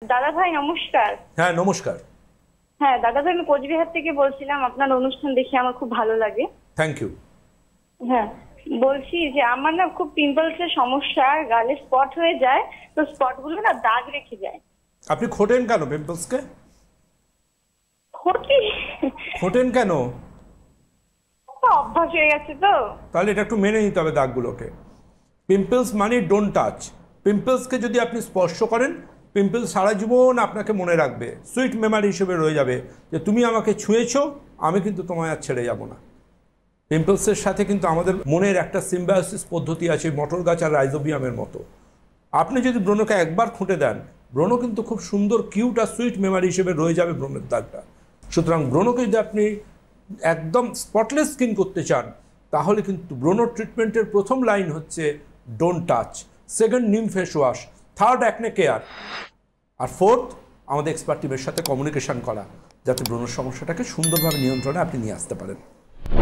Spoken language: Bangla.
দাদা ভাই নমস্কার। হ্যাঁ নমস্কার। হ্যাঁ দাদা ভাই, আমি কোচবিহার থেকে বলছিলাম, আপনার অনুষ্ঠান দেখে আমার খুব ভালো লাগে। Thank you. হ্যাঁ, বলছি যে আমার না খুব পিম্পলস এর সমস্যা, গালে স্পট হয়ে যায়, তো স্পট গুলো না দাগ রেখে যায়। আপনি খোটেন কেন পিম্পলসকে? ক্ষতি খোটেন কেন? অভ্যাস হয়ে গেছে তো। তাহলে এটা একটু মেনে নিতে হবে দাগগুলোকে। পিম্পলস মানে ডোন্ট টাচ। পিম্পলসকে যদি আপনি স্পর্শ করেন, পিম্পলস সারা জীবন আপনাকে মনে রাখবে, সুইট মেমারি হিসেবে রয়ে যাবে যে তুমি আমাকে ছুঁয়েছো, আমি কিন্তু তোমায় আর ছেড়ে যাব না। পিম্পলসের সাথে কিন্তু আমাদের মনের একটা সিম্বায়োসিস পদ্ধতি আছে, মটর গাছ আর রাইজোবিয়ামের মতো। আপনি যদি ব্রণকে একবার খুঁটে দেন, ব্রণ কিন্তু খুব সুন্দর কিউট আর সুইট মেমারি হিসেবে রয়ে যাবে ব্রণের দাগটা। সুতরাং ব্রণকে যদি আপনি একদম স্পটলেস স্কিন করতে চান, তাহলে কিন্তু ব্রণ ট্রিটমেন্টের প্রথম লাইন হচ্ছে don't touch, second neem face wash, third acne care, আর ফোর্থ আমাদের এক্সপার্ট টিমের সাথে কমিউনিকেশন করা, যাতে ব্রণ সমস্যাটাকে সুন্দরভাবে নিয়ন্ত্রণে আপনি নিয়ে আসতে পারেন।